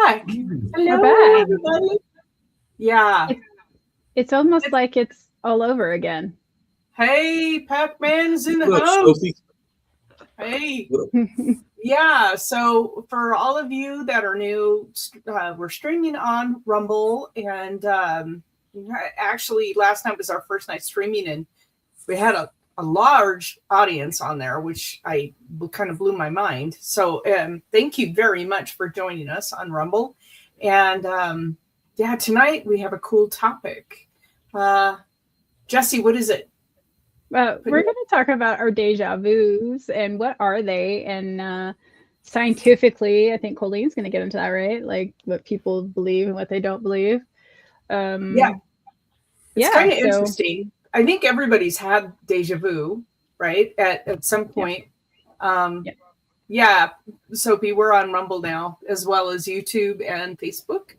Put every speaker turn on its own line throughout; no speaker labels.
back.
We're
Hello,
back.
everybody. Yeah.
It's almost like it's all over again.
Hey, Pac-Man's in the
What up,
house.
Sophie?
Hey.
What up?
Yeah. So for all of you that are new, we're streaming on Rumble, and actually last night was our first night streaming, and we had a large audience on there, which I kind of blew my mind. So thank you very much for joining us on Rumble. And yeah, tonight we have a cool topic. Jesse, what is it?
We're going to talk about our deja vus and what are they, and scientifically, I think Colleen's going to get into that, right? Like what people believe and what they don't believe.
Yeah, it's kind of interesting. I think everybody's had deja vu, right? At some point. Yeah, Sophie, we're on Rumble now, as well as YouTube and Facebook.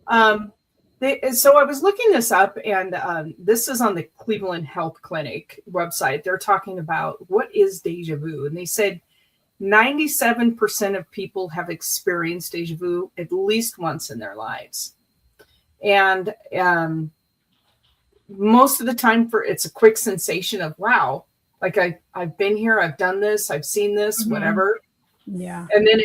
So I was looking this up, and this is on the Cleveland Health Clinic website. They're talking about what is deja vu, and they said 97% of people have experienced deja vu at least once in their lives, and most of the time, it's a quick sensation of wow, like I've been here, I've done this, I've seen this, whatever.
Yeah,
and then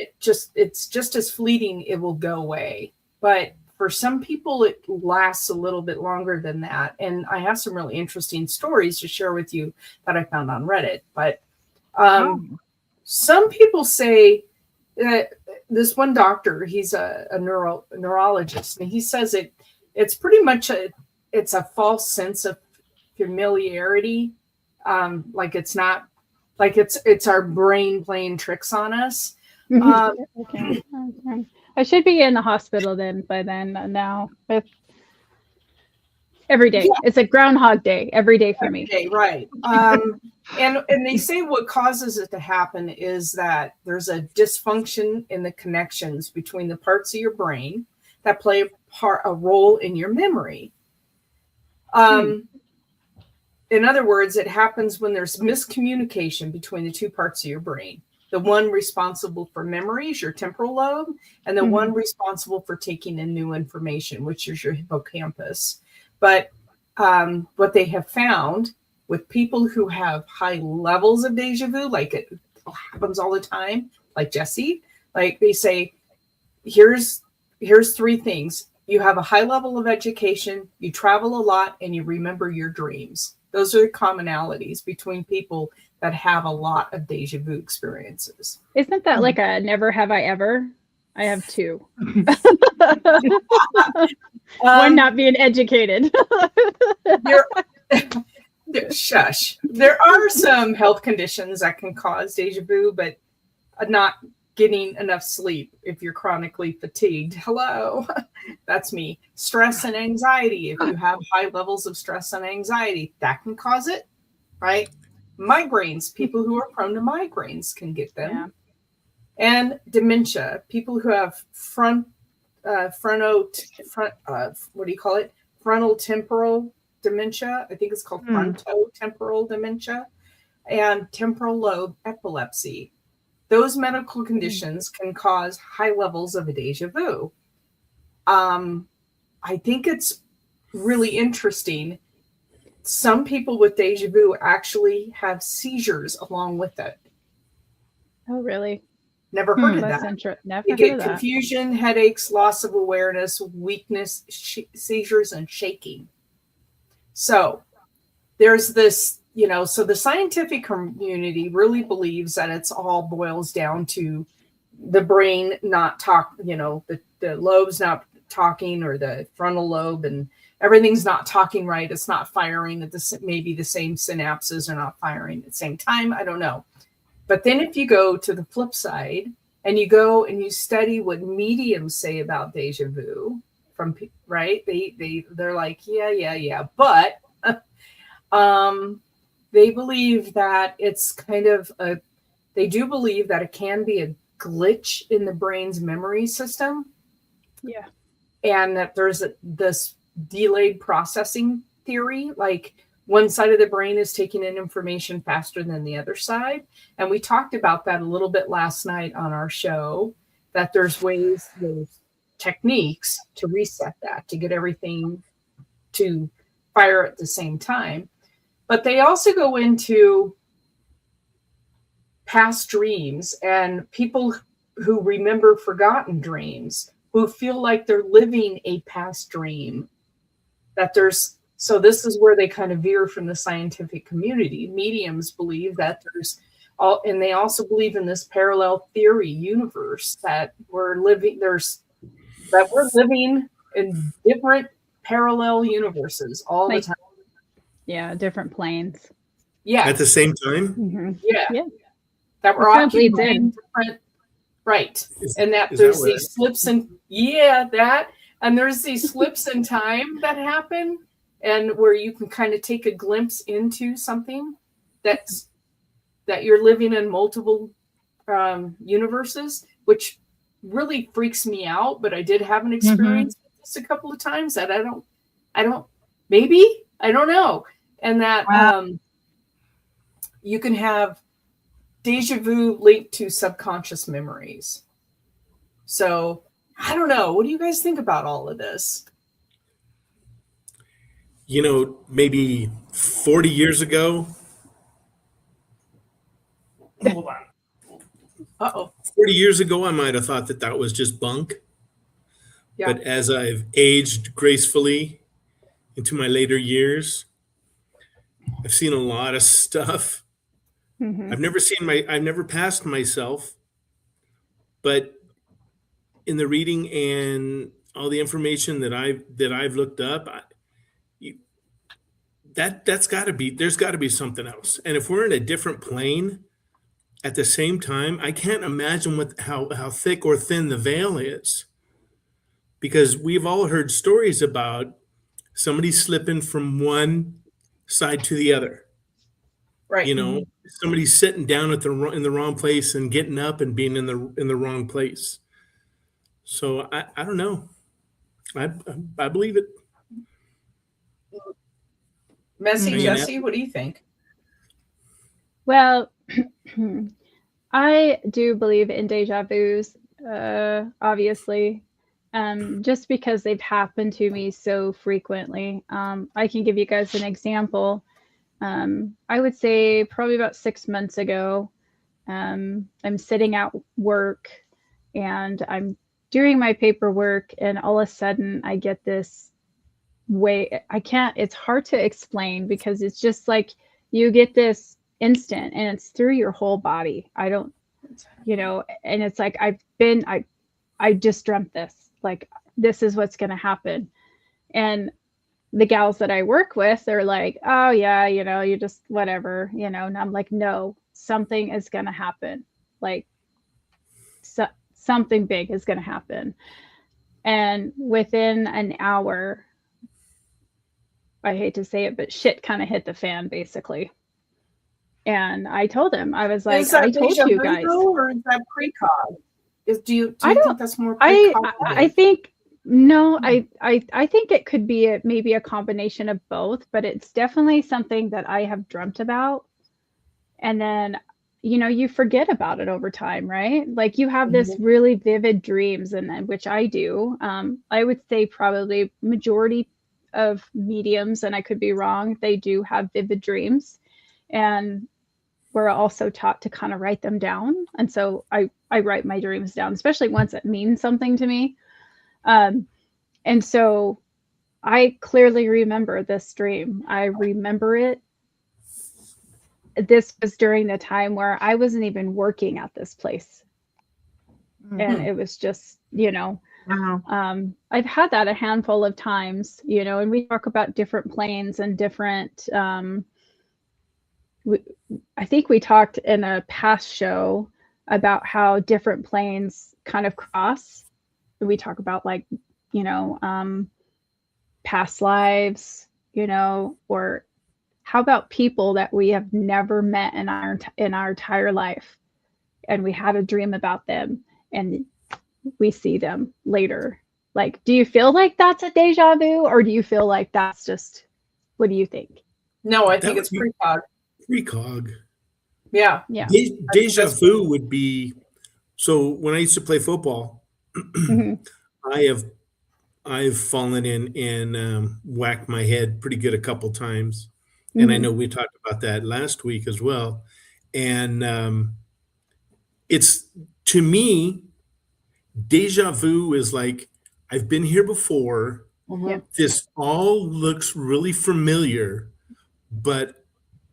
it's just as fleeting, it will go away, but for some people, it lasts a little bit longer than that. And I have some really interesting stories to share with you that I found on Reddit. But some people say that this one doctor, he's a neurologist, and he says it's pretty much it's a false sense of familiarity. Like it's not like it's our brain playing tricks on us.
Okay. I should be in the hospital by then. Now, every day, it's a Groundhog Day every day for me.
Day, right? And they say what causes it to happen is that there's a dysfunction in the connections between the parts of your brain that play a role in your memory. In other words, it happens when there's miscommunication between the two parts of your brain. The one responsible for memory is your temporal lobe, and the one responsible for taking in new information, which is your hippocampus. But what they have found with people who have high levels of deja vu, like it happens all the time, like Jesse, like they say, here's three things. You have a high level of education, you travel a lot, and you remember your dreams. Those are the commonalities between people that have a lot of deja vu experiences.
Isn't that like a never have I ever? I have two. One not being educated.
Shush. There are some health conditions that can cause deja vu, but not getting enough sleep if you're chronically fatigued. Hello, that's me. Stress and anxiety. If you have high levels of stress and anxiety, that can cause it, right? Migraines. People who are prone to migraines can get them.
Yeah.
And dementia. People who have frontal temporal dementia. I think it's called frontotemporal dementia, and temporal lobe epilepsy. Those medical conditions can cause high levels of a deja vu. I think it's really interesting. Some people with deja vu actually have seizures along with it.
Oh, really?
Never heard of that. You get confusion, headaches, loss of awareness, weakness, seizures, and shaking. So there's this, so the scientific community really believes that it's all boils down to the brain not the lobes not talking, or the frontal lobe, and everything's not talking right. It's not firing at maybe the same synapses are not firing at the same time. I don't know. But then if you go to the flip side and you go and you study what mediums say about deja vu, right? They're like, yeah. But they believe that it's kind of they do believe that it can be a glitch in the brain's memory system.
Yeah.
And that there's this delayed processing theory, like one side of the brain is taking in information faster than the other side. And we talked about that a little bit last night on our show, that there's techniques to reset that, to get everything to fire at the same time. But they also go into past dreams and people who remember forgotten dreams, who feel like they're living a past dream. So this is where they kind of veer from the scientific community. Mediums believe that and they also believe in this parallel theory universe that we're living in different parallel universes all the time.
Yeah, different planes.
Yeah.
At the same time?
Mm-hmm.
Yeah. That we're occupying different, right. And that there's these slips and there's these slips in time that happen, and where you can kind of take a glimpse into something that you're living in multiple universes, which really freaks me out. But I did have an experience with this a couple of times that I don't know. And that you can have deja vu linked to subconscious memories. So I don't know. What do you guys think about all of this?
Maybe 40 years ago. Hold on. 40 years ago, I might have thought that was just bunk. Yeah. But as I've aged gracefully into my later years, I've seen a lot of stuff. Mm-hmm. I've never passed myself, but in the reading and all the information that I've looked up, there's got to be something else. And if we're in a different plane at the same time, I can't imagine how thick or thin the veil is, because we've all heard stories about somebody slipping from one side to the other. Right. Somebody sitting down in the wrong place and getting up and being in the wrong place. So I don't know. I believe it.
Messy Jessie, what do you think?
Well, I do believe in deja vus, obviously, just because they've happened to me so frequently. I can give you guys an example. I would say probably about 6 months ago, I'm sitting at work and I'm doing my paperwork, and all of a sudden I get this it's hard to explain, because it's just like you get this instant and it's through your whole body. And it's like I just dreamt this, like this is what's going to happen. And the gals that I work with, they're like, oh yeah, you just whatever, and I'm like, no, something is going to happen. Like something big is going to happen. And within an hour, I hate to say it, but shit kind of hit the fan, basically. And I told him, I was like, I told you guys.
Or is that precog? Do you think that's more precog?
I think, no, I think it could be maybe a combination of both, but it's definitely something that I have dreamt about. And then, you forget about it over time, right? Like you have this really vivid dreams, and which I do. I would say probably majority of mediums, and I could be wrong, they do have vivid dreams, and we're also taught to kind of write them down. And so I write my dreams down, especially ones that mean something to me. And so I clearly remember this dream. I remember it. This was during the time where I wasn't even working at this place. And it was just, I've had that a handful of times, and we talk about different planes and different, I think we talked in a past show about how different planes kind of cross. We talk about like, past lives, or how about people that we have never met in our entire life, and we had a dream about them and we see them later. Like, do you feel like that's a deja vu, or do you feel like that's just, what do you think?
No, I think it's precog.
Precog.
Yeah.
Deja vu would be, so when I used to play football, I've fallen in and whacked my head pretty good a couple times, and I know we talked about that last week as well. And it's, to me, deja vu is like, I've been here before.
Yeah.
This all looks really familiar, but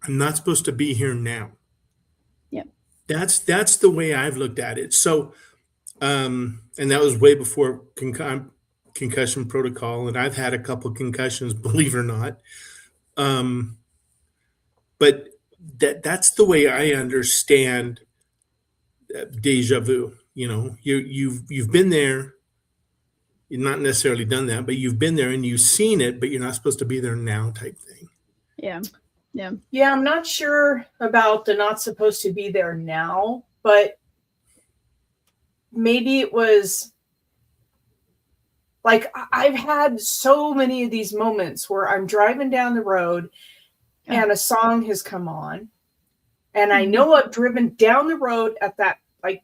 I'm not supposed to be here now.
Yep.
That's the way I've looked at it. So, and that was way before concussion protocol, and I've had a couple concussions, believe it or not. But that's the way I understand deja vu. You know, you've been there. You've not necessarily done that, but you've been there and you've seen it, but you're not supposed to be there now type thing.
Yeah. Yeah.
Yeah, I'm not sure about the not supposed to be there now, but maybe it was like I've had so many of these moments where I'm driving down the road and a song has come on, and I know I've driven down the road at that like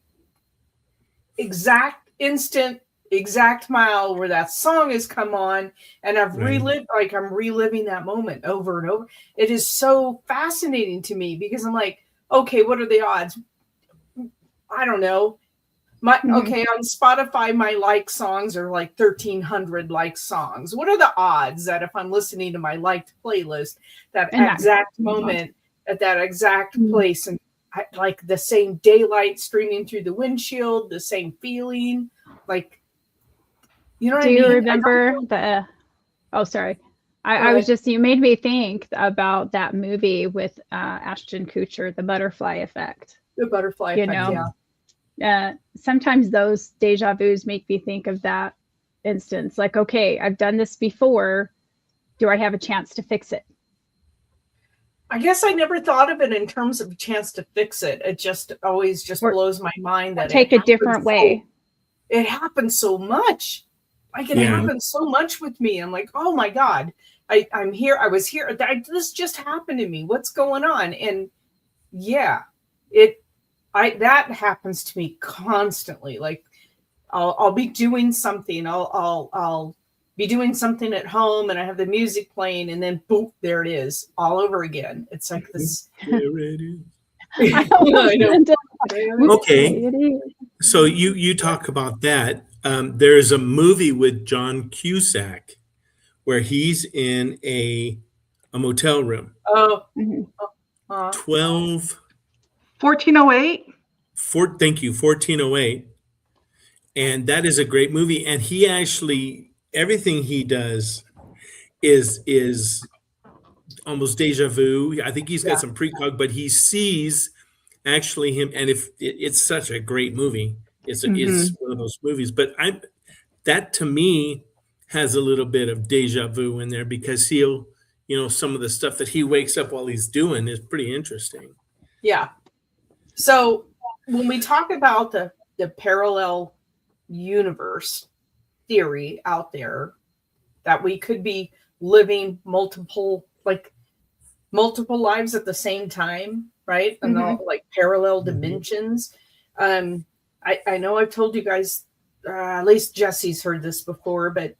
exact instant, exact mile where that song has come on, and I've relived, like I'm reliving that moment over and over. It is so fascinating to me because I'm like, okay, what are the odds? I don't know. Okay, on Spotify, my like songs are like 1,300 like songs. What are the odds that if I'm listening to my liked playlist, that exact moment at that exact place, and like the same daylight streaming through the windshield, the same feeling, like, you know what I mean?
Do you remember the? Oh, sorry. I was just, you made me think about that movie with Ashton Kutcher, The Butterfly Effect.
The Butterfly Effect, yeah.
Sometimes those deja vus make me think of that instance. Like, okay, I've done this before. Do I have a chance to fix it?
I guess I never thought of it in terms of a chance to fix it. It just always just blows my mind that
take a different way.
It happens so much. Like it happens so much with me. I'm like, oh my God, I'm here. I was here. This just happened to me. What's going on? And yeah, that happens to me constantly. Like I'll be doing something. I'll be doing something at home and I have the music playing and then boom, there it is all over again. It's like this.
There it is.
I know.
Okay. So you talk about that. There's a movie with John Cusack where he's in a motel room.
Oh.
1408.
Thank you, 1408. And that is a great movie. And he actually, everything he does is almost deja vu. I think he's got some precog, but he sees actually him. And it's such a great movie. It's one of those movies. But that to me has a little bit of deja vu in there because he'll, some of the stuff that he wakes up while he's doing is pretty interesting.
Yeah. So when we talk about the parallel universe theory out there, that we could be living multiple lives at the same time, right? And all like parallel dimensions. I know I've told you guys, at least Jesse's heard this before, but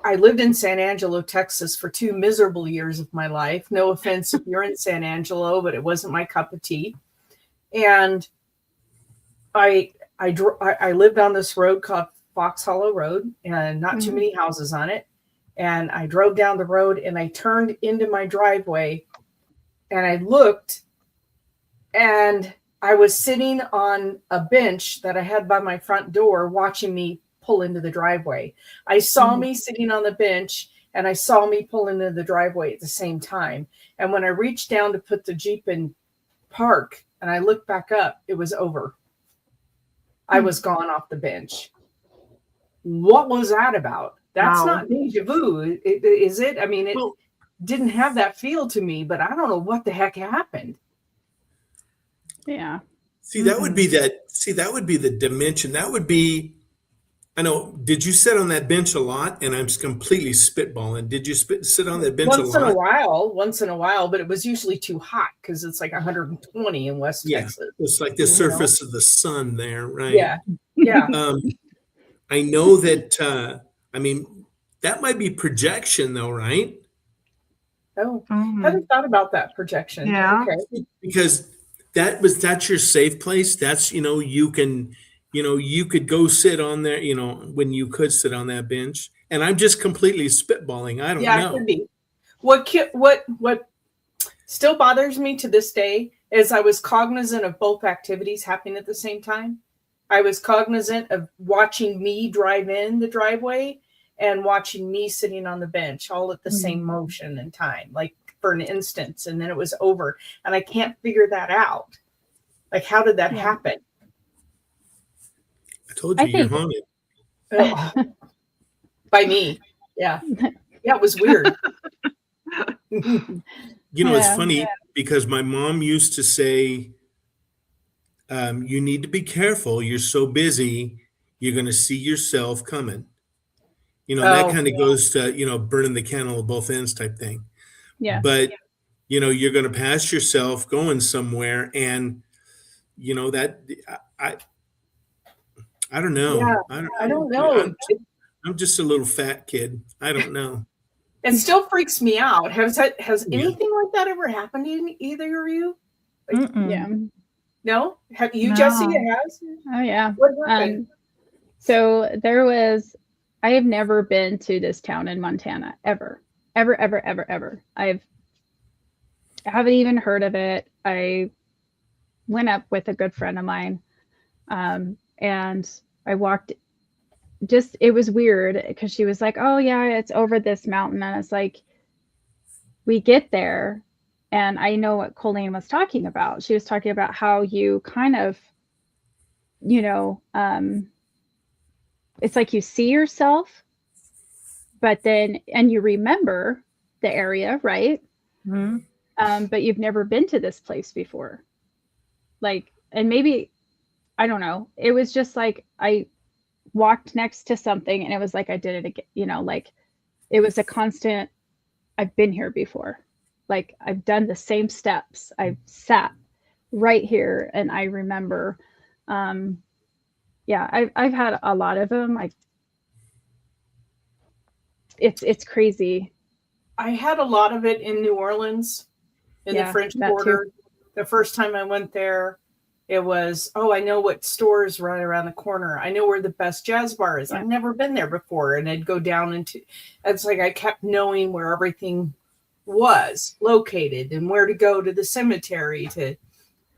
I lived in San Angelo, Texas for 2 miserable years of my life. No offense if you're in San Angelo, but it wasn't my cup of tea. And I lived on this road called Fox Hollow Road, and not too many houses on it. And I drove down the road and I turned into my driveway and I looked, and I was sitting on a bench that I had by my front door watching me pull into the driveway. I saw me sitting on the bench and I saw me pull into the driveway at the same time. And when I reached down to put the Jeep in park and I looked back up, it was over. I was gone off the bench. What was that about? That's not deja vu, is it? I mean, it didn't have that feel to me, but I don't know what the heck happened.
Yeah.
See, that would be that would be the dimension. That would be, I know, did you sit on that bench a lot? And I'm completely spitballing. Did you sit on that bench
once
a lot?
Once in a while, but it was usually too hot because it's like 120 in West Texas.
It's like the surface of the sun there, right?
Yeah. Yeah.
I know that, I mean, that might be projection though, right?
Oh,
Mm.
haven't thought about that projection.
Yeah.
Okay.
Because that's your safe place. That's, you could go sit on there, when you could sit on that bench. And I'm just completely spitballing. I don't
Yeah, it could
know.
be. What still bothers me to this day is I was cognizant of both activities happening at the same time. I was cognizant of watching me drive in the driveway and watching me sitting on the bench all at the same motion and time, like for an instance, and then it was over. And I can't figure that out. Like, how did that
Yeah.
happen?
I told
I
you, you're
think-
haunted.
Oh, by me. Yeah. Yeah, it was weird.
It's
Yeah.
funny because my mom used to say, you need to be careful. You're so busy, you're going to see yourself coming. That
Oh,
kind of goes to, burning the candle at both ends type thing.
Yeah.
But, you're going to pass yourself going somewhere. And, that I don't know.
yeah. I don't know.
I'm just a little fat kid. I don't know.
It still freaks me out. Has
Yeah.
anything like that ever happened to either of you?
Yeah.
No? Have you,
No.
Jesse? It has?
Oh yeah.
What happened?
So I have never been to this town in Montana ever. Ever. I haven't even heard of it. I went up with a good friend of mine. And I walked, it was weird because she was like, oh yeah, it's over this mountain. And it's like, we get there and I know what Colleen was talking about. She was talking about how you kind of, it's like you see yourself, but then, and you remember the area, right? But you've never been to this place before. Like, and maybe, I don't know. It was just like I walked next to something and it was like I did it again, like it was a constant, I've been here before. Like I've done the same steps. I've sat right here and I remember. I've had a lot of them. It's crazy.
I had a lot of it in New Orleans, in the French Quarter. The first time I went there, it was, I know what store is right around the corner. I know where the best jazz bar is.
Yeah.
I've never been there before. And I'd go down it's like I kept knowing where everything was located and where to go to the cemetery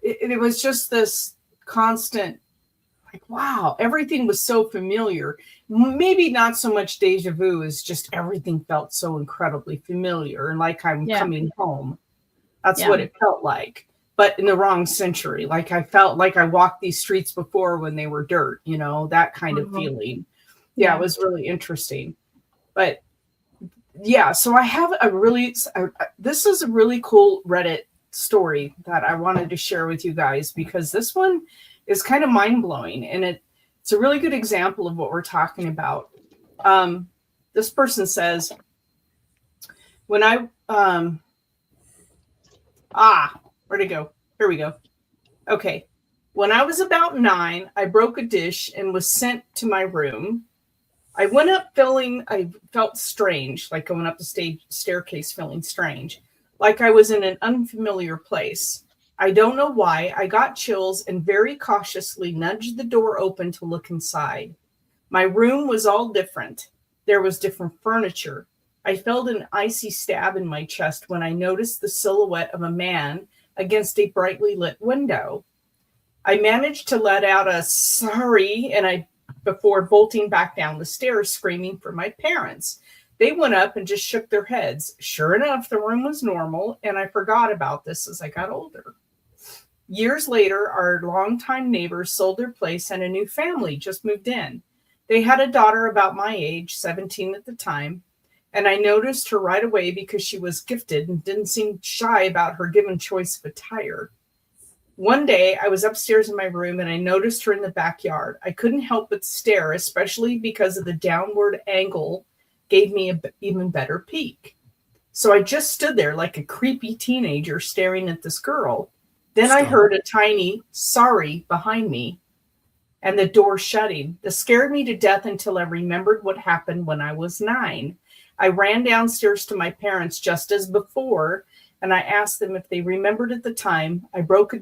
it was just this constant, like, wow, everything was so familiar. Maybe not so much deja vu, as just everything felt so incredibly familiar and like I'm coming home. That's what it felt like. But in the wrong century. Like I felt like I walked these streets before when they were dirt, that kind of feeling. Yeah, it was really interesting. But yeah, so I have this is a really cool Reddit story that I wanted to share with you guys because this one is kind of mind-blowing and it's a really good example of what we're talking about. This person says, when I where'd it go? Here we go. Okay. When I was about 9, I broke a dish and was sent to my room. I went up I felt strange, like going up the staircase feeling strange, like I was in an unfamiliar place. I don't know why. I got chills and very cautiously nudged the door open to look inside. My room was all different. There was different furniture. I felt an icy stab in my chest when I noticed the silhouette of a man against a brightly lit window. I managed to let out a sorry before bolting back down the stairs, screaming for my parents. They went up and just shook their heads. Sure enough, the room was normal, and I forgot about this as I got older. Years later, our longtime neighbors sold their place and a new family just moved in. They had a daughter about my age, 17 at the time, and I noticed her right away because she was gifted and didn't seem shy about her given choice of attire. One day, I was upstairs in my room and I noticed her in the backyard. I couldn't help but stare, especially because of the downward angle gave me an even better peek. So I just stood there like a creepy teenager staring at this girl. Then I heard a tiny sorry behind me. and the door shutting. This scared me to death until I remembered what happened when I was 9. I ran downstairs to my parents just as before, and I asked them if they remembered at the time I broke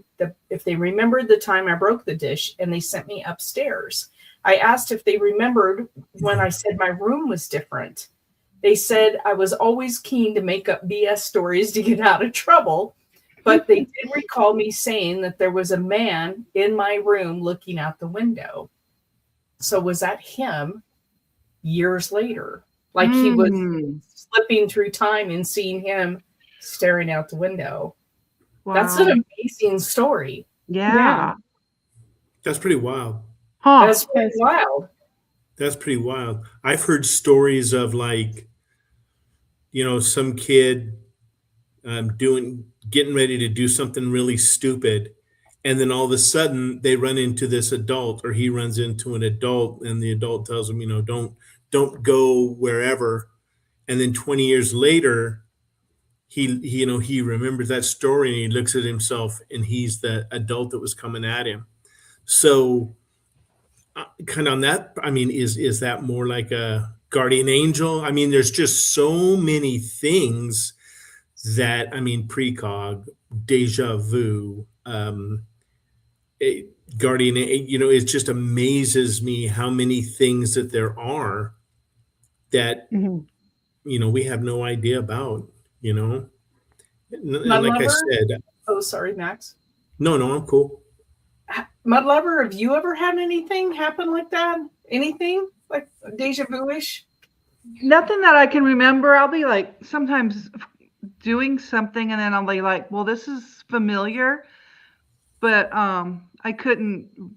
if they remembered the time I broke the dish, and they sent me upstairs. I asked if they remembered when I said my room was different. They said I was always keen to make up BS stories to get out of trouble, but they did recall me saying that there was a man in my room looking out the window. So was that him years later? Like he was slipping through time and seeing him staring out the window.
Wow.
That's an amazing story.
Yeah.
That's pretty wild.
Huh.
That's pretty wild.
That's pretty wild. I've heard stories of like, some kid getting ready to do something really stupid, and then all of a sudden they run into this adult, or he runs into an adult, and the adult tells him, don't go wherever. And then 20 years later, he remembers that story, and he looks at himself, and he's the adult that was coming at him. So kind of on that, I mean, is that more like a guardian angel? I mean, there's just so many things that, I mean, precog, deja vu, guardian, it just amazes me how many things that there are that, we have no idea about, and
Mud
like I
Lover?
said,
Oh, sorry, Max.
no, I'm cool.
Mud Lover, have you ever had anything happen like that? Anything like deja vu-ish?
Nothing that I can remember. I'll be like sometimes doing something and then I'll be like, well, this is familiar, but I couldn't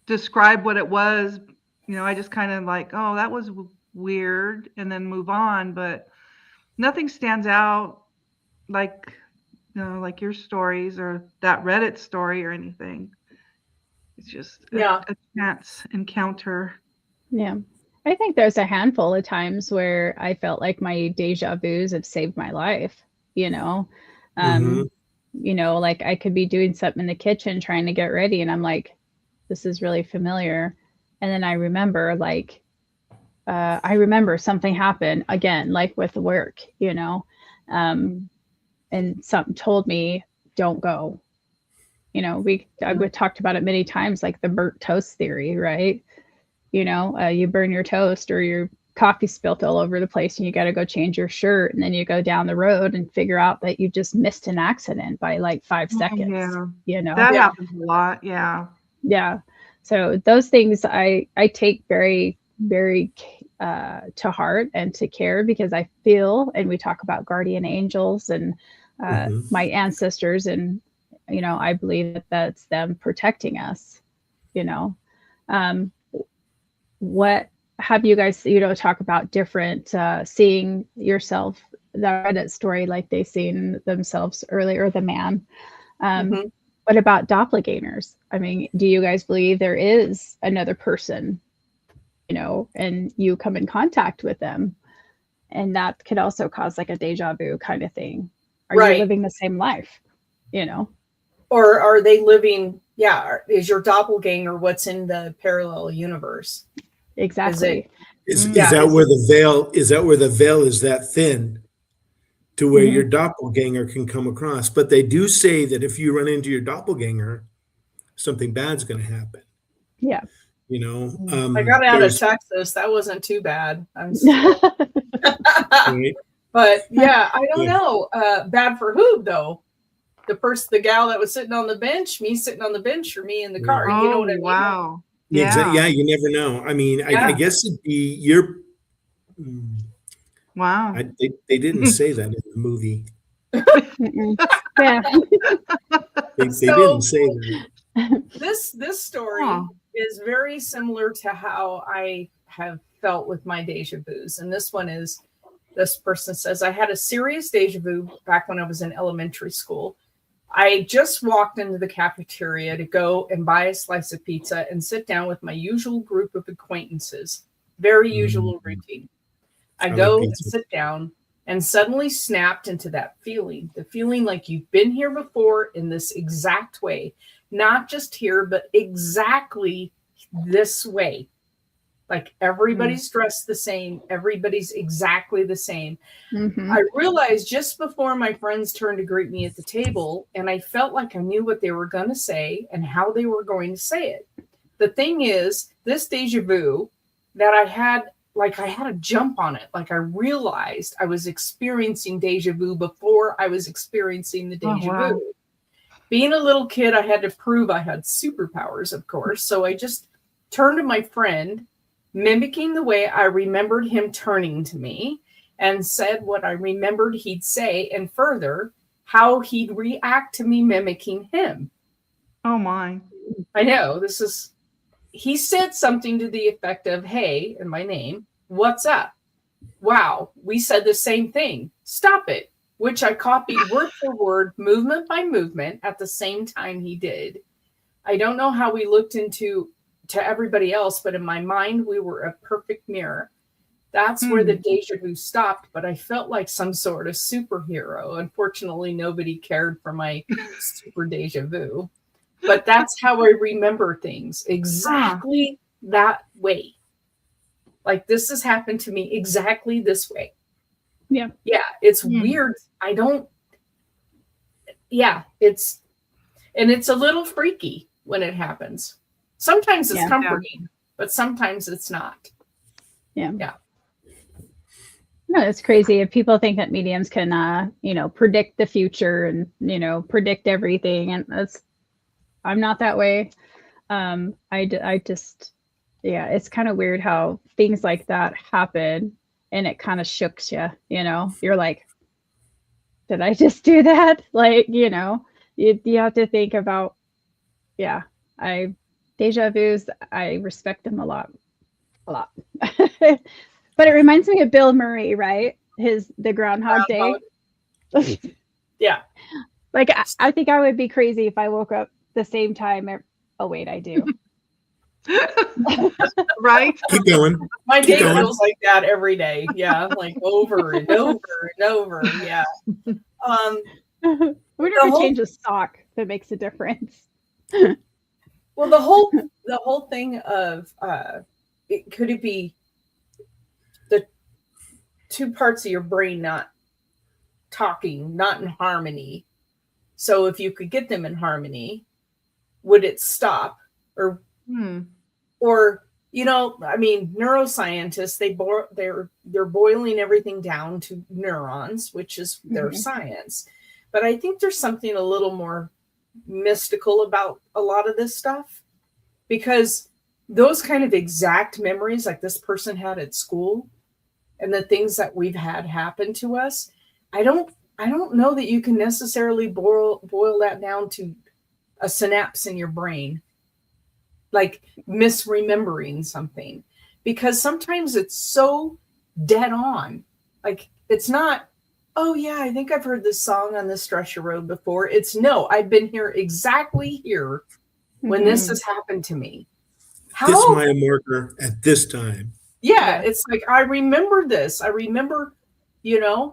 describe what it was. I just kind of like, oh, that was weird, and then move on. But nothing stands out like, like your stories or that Reddit story or anything. It's just a chance encounter.
Yeah. I think there's a handful of times where I felt like my deja vus have saved my life, like I could be doing something in the kitchen trying to get ready, and I'm like, this is really familiar. And then I remember something happened again, like with work, and something told me, don't go. I've talked about it many times, like the burnt toast theory, right? You burn your toast or your coffee spilt all over the place, and you got to go change your shirt, and then you go down the road and figure out that you just missed an accident by like 5 seconds.
That happens a lot.
Yeah. So those things I take very, very to heart and to care, because I feel, and we talk about guardian angels and my ancestors, and I believe that that's them protecting us. What have you guys, talk about different seeing yourself, the Reddit story, like they seen themselves earlier, the man. What about doppelgangers? I mean, do you guys believe there is another person, and you come in contact with them, and that could also cause like a deja vu kind of thing? Are you living the same life,
Or are they living, is your doppelganger what's in the parallel universe?
Exactly.
Is that where the veil is that thin to where your doppelganger can come across? But they do say that if you run into your doppelganger, something bad's going to happen.
Yeah.
I got out of Texas. That wasn't too bad. But I don't know. Bad for who though? The gal that was sitting on the bench, me sitting on the bench, or me in the car.
Oh,
You know what I mean?
Wow.
Yeah, you never know. I mean, I guess it'd be your.
Wow.
They didn't say that in the movie.
Yeah.
They didn't say that.
This story is very similar to how I have felt with my deja vus. And this one is, this person says, I had a serious deja vu back when I was in elementary school. I just walked into the cafeteria to go and buy a slice of pizza and sit down with my usual group of acquaintances. Very usual routine. I go and sit down and suddenly snapped into that feeling, the feeling like you've been here before in this exact way. Not just here, but exactly this way. Like everybody's dressed the same. Everybody's exactly the same.
Mhm.
I realized just before my friends turned to greet me at the table, and I felt like I knew what they were going to say and how they were going to say it. The thing is, this deja vu that I had a jump on it. Like I realized I was experiencing deja vu before I was experiencing the deja vu. Being a little kid, I had to prove I had superpowers, of course. So I just turned to my friend, mimicking the way I remembered him turning to me, and said what I remembered he'd say, and further, how he'd react to me mimicking him.
Oh my.
I know, he said something to the effect of, "Hey," in my name, "what's up? Wow, we said the same thing. Stop it," which I copied word for word, movement by movement at the same time he did. I don't know how we looked to everybody else, but in my mind, we were a perfect mirror. That's where the deja vu stopped, but I felt like some sort of superhero. Unfortunately, nobody cared for my super deja vu. But that's how I remember things, exactly that way. Like this has happened to me exactly this way.
Yeah.
Yeah, it's weird. It's a little freaky when it happens. Sometimes it's comforting, but sometimes it's not.
Yeah.
Yeah.
No, it's crazy. If people think that mediums can, predict the future and, predict everything, and I'm not that way. I just, it's kind of weird how things like that happen, and it kind of shooks you. You're like, did I just do that? Like, you have to think about, deja vus. I respect them a lot. But it reminds me of Bill Murray, right? The Groundhog Day.
Yeah.
Like I think I would be crazy if I woke up the same time. Oh wait, I do.
Right?
Keep going.
My day feels like that every day. Yeah, like over and over and over. Yeah.
We're gonna change a sock that makes a difference.
Well, the whole thing of could it be the two parts of your brain not talking, not in harmony? So if you could get them in harmony, would it stop? Or neuroscientists, they're boiling everything down to neurons, which is their science. But I think there's something a little more mystical about a lot of this stuff, because those kind of exact memories like this person had at school and the things that we've had happen to us, I don't know that you can necessarily boil that down to a synapse in your brain, like misremembering something, because sometimes it's so dead on. Like it's not, oh yeah, I think I've heard this song on this stretch of road before. It's no, I've been here exactly here when this has happened to me.
This mile marker at this time.
Yeah, it's like I remember this. I remember,
Yeah.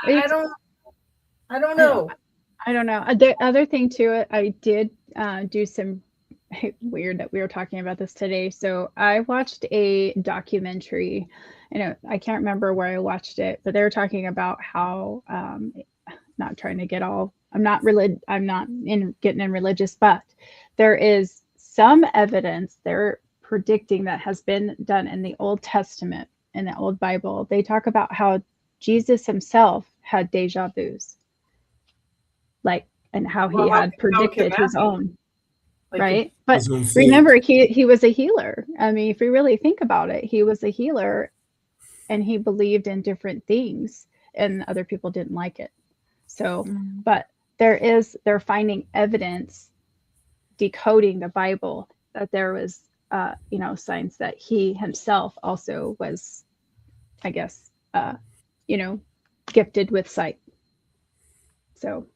I don't know.
I don't know. The other thing too, I did do some weird that we were talking about this today. So I watched a documentary. I can't remember where I watched it, but they were talking about how not trying to get all. I'm not getting in religious, but there is some evidence they're predicting that has been done in the Old Testament, in the Old Bible. They talk about how Jesus himself had deja vus, and how he had predicted his own, right? But remember, he was a healer. I mean, if we really think about it, he was a healer, and he believed in different things, and other people didn't like it. So, but they're finding evidence decoding the Bible that there was signs that he himself also was, I guess, gifted with sight. So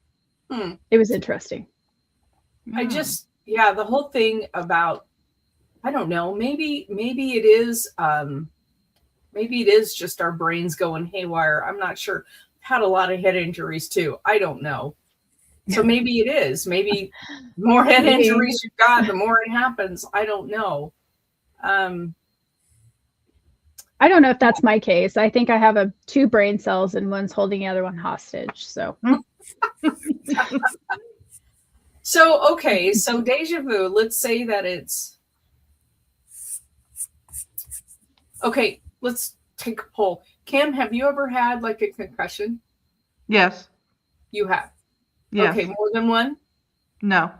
it was interesting.
The whole thing about, I don't know, maybe it is just our brains going haywire. I'm not sure. I've had a lot of head injuries too. I don't know. So maybe it is. Maybe the more head
Maybe.
injuries you've got, the more it happens. I don't know.
I don't know if that's my case. I think I have two brain cells and one's holding the other one hostage. So
So, okay, so deja vu, let's say that it's, okay, let's take a poll. Kim, have you ever had like a concussion?
Yes.
You have.
Yes.
Okay, more than one?
No.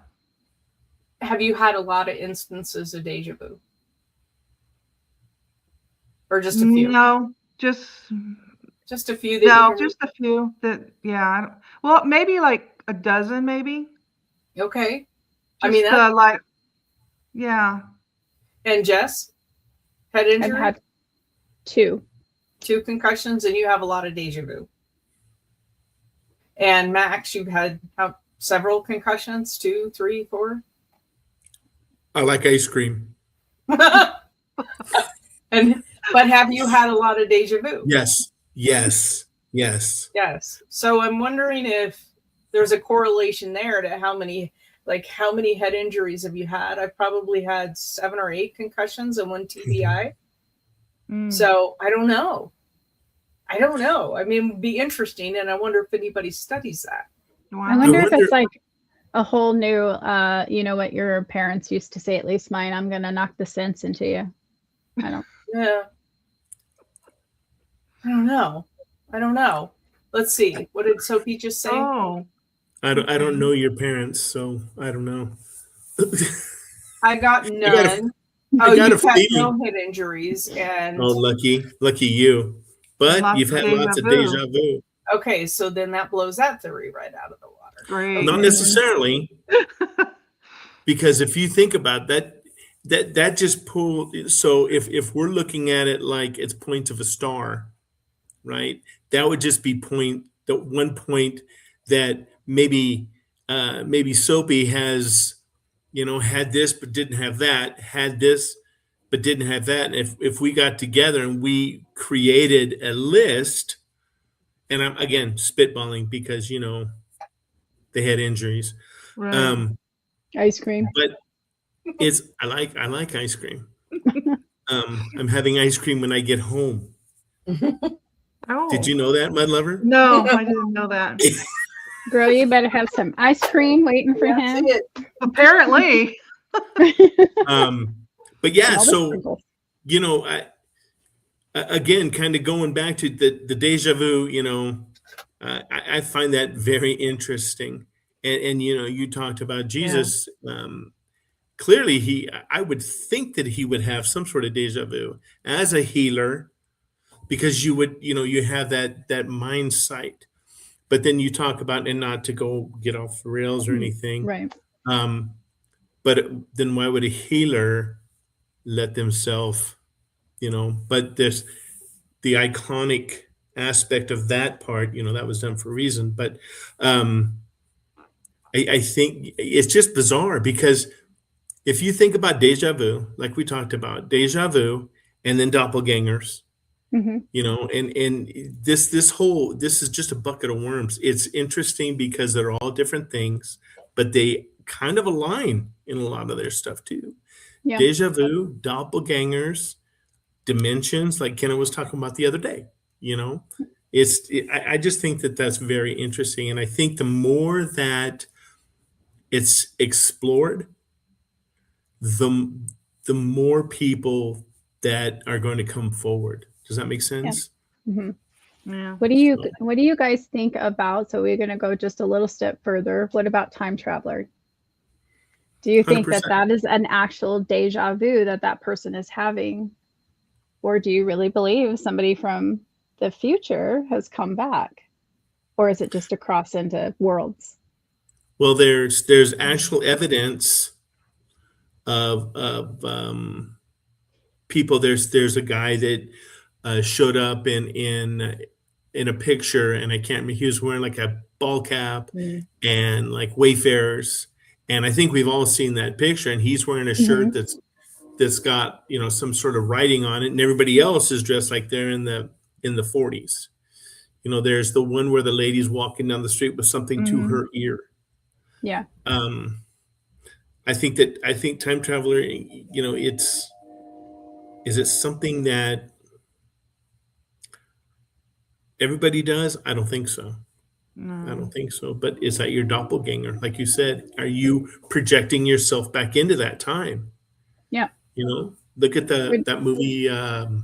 Have you had a lot of instances of deja vu? Or just a few?
No, just
Just a few that you can
just a few that, yeah. Well, maybe like a dozen, maybe.
Okay.
Just
I mean, that,
like, yeah.
and Jess, head
I've
injury,
had two.
2 concussions, and you have a lot of deja vu. And Max, you've had several concussions, 2, 3, 4.
I like ice cream.
But have you had a lot of deja vu?
Yes. Yes. Yes.
Yes. So I'm wondering if there's a correlation there to how many head injuries have you had? I've probably had 7 or 8 concussions and 1 TBI. So I don't know. I mean, it would be interesting, and I wonder if anybody studies that.
Wow.
I wonder if it's like a whole new, you know what your parents used to say, at least mine, I'm going to knock the sense into you.
Yeah. I don't know. Let's see. What did Sophie just say?
Oh.
I don't know your parents, so I don't know.
I got none.
I got
You've
a
had
feeling.
no head injuries, and
Oh, lucky you. But you've had lots of deja vu.
okay, so then that blows that theory right out of the water.
Great.
Not necessarily, because if you think about that just pulled. So if we're looking at it like it's points of a star, right? That would just be the one point that maybe Soapy has, had this but didn't have that, had this but didn't have that. And if we got together and we created a list, and I'm again spitballing because they had injuries.
Right.
Ice cream.
But I like ice cream. I'm having ice cream when I get home.
Oh.
Did you know that, Mud Lover?
No, I didn't know that.
Girl, you better have some ice cream waiting for
That's
him.
it.
Apparently.
But yeah,
And all the
so
sprinkles.
again, kind of going back to the deja vu, I find that very interesting. And you talked about Jesus. Clearly, I would think that he would have some sort of deja vu as a healer, because you would, you have that mind sight. But then you talk about, and not to go get off the rails or anything,
Right.
but then why would a healer let themselves, but there's the iconic aspect of that part, that was done for a reason. But I think it's just bizarre, because if you think about deja vu, like we talked about, deja vu and then doppelgangers,
Mm-hmm.
and this is just a bucket of worms. It's interesting because they're all different things, but they kind of align in a lot of their stuff too.
Yeah.
Deja vu, doppelgangers, dimensions, like Kenna was talking about the other day. I just think that that's very interesting, and I think the more that it's explored, the more people that are going to come forward. Does that make sense?
Mm-hmm.
Yeah.
What do you guys think about? So we're going to go just a little step further. What about time traveler? Do you think
100%.
that is an actual deja vu that person is having, or do you really believe somebody from the future has come back, or is it just a cross into worlds?
Well, there's actual evidence of people. There's a guy that showed up in a picture, and I can't remember. He was wearing like a ball cap and like Wayfarers, and I think we've all seen that picture. And he's wearing a shirt that's got some sort of writing on it, and everybody else is dressed like they're in the 40s. There's the one where the lady's walking down the street with something to her ear.
Yeah.
I think time traveler, is it something that everybody does? I don't think so. I
No.
don't think so. But is that your doppelganger? Like you said, are you projecting yourself back into that time?
Yeah.
Look at
Would-
that movie. Oh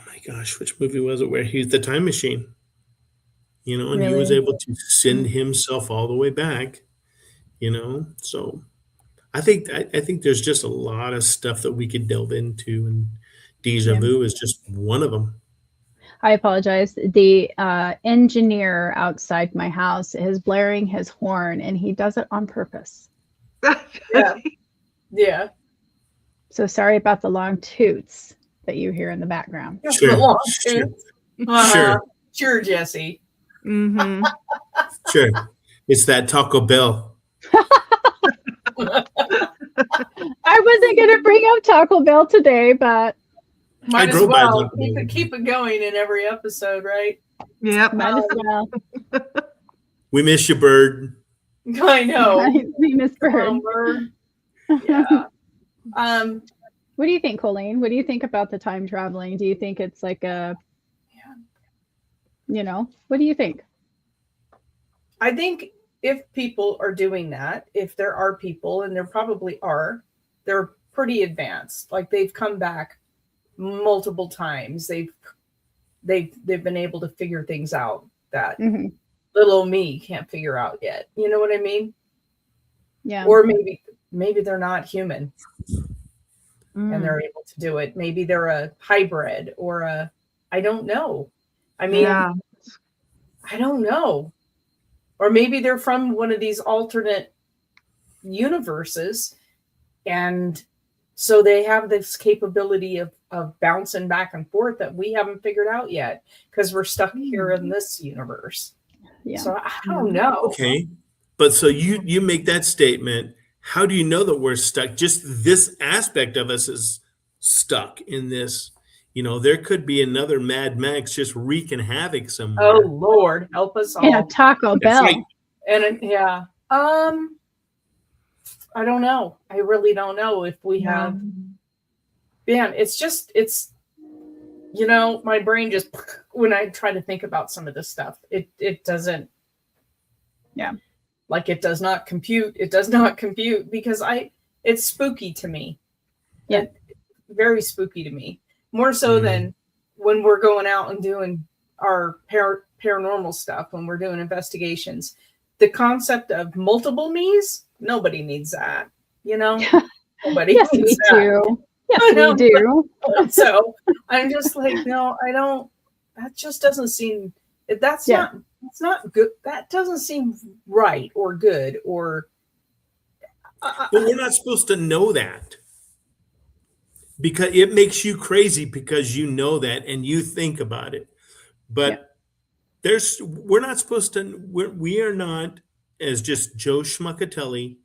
my gosh, which movie was it? Where he's the time machine, and he was
Really?
able to send himself all the way back. So I think there's just a lot of stuff that we could delve into, and deja
Yeah.
vu is just one of them.
I apologize. The engineer outside my house is blaring his horn, and he does it on purpose.
Yeah. Yeah.
So sorry about the long toots that you hear in the background.
Sure,
Long
sure,
tooth. Uh-huh.
sure,
Sure, Jesse.
Mm-hmm.
sure. It's that Taco Bell.
I wasn't going to bring up Taco Bell today, but
Might
I
as
drove by
well
Taco Bell.
keep it going in every episode, right?
Yep.
might as well.
We miss you, Bird.
I know.
We miss Bird.
Come on, Bird. Yeah.
What do you think, Colleen? What do you think about the time traveling? Do you think it's like what do you think?
I think if people are doing that, if there are people, and there probably are, they're pretty advanced. Like they've come back multiple times. They've been able to figure things out that
Mm-hmm.
little old me can't figure out yet. You know what I mean?
Yeah.
Or maybe they're not human
Mm.
and they're able to do it. Maybe they're a hybrid or I don't know. I mean,
Yeah.
I don't know. Or maybe they're from one of these alternate universes, and so they have this capability of bouncing back and forth that we haven't figured out yet because we're stuck here in this universe.
Yeah.
So I don't know.
Okay, but so you make that statement. How do you know that we're stuck? Just this aspect of us is stuck in this. There could be another Mad Max just wreaking havoc somewhere.
Oh Lord, help us all.
In a Taco
That's
Bell.
right.
And yeah. I don't know. I really don't know if we have. Man, it's my brain just, when I try to think about some of this stuff, it doesn't.
Yeah.
Like it does not compute. It does not compute because it's spooky to me.
Yeah.
Very spooky to me. More so than when we're going out and doing our paranormal stuff, when we're doing investigations. The concept of multiple me's, nobody needs that. Nobody
Yes,
needs
we
that.
do. Yes,
I know.
we do.
So I'm just like, no, I don't. That just doesn't seem. That's not good. That doesn't seem right or good or.
But we're not supposed to know that, because it makes you crazy because you know that and you think about it. But we're not supposed to. We are not, as just Joe Schmuckatelli,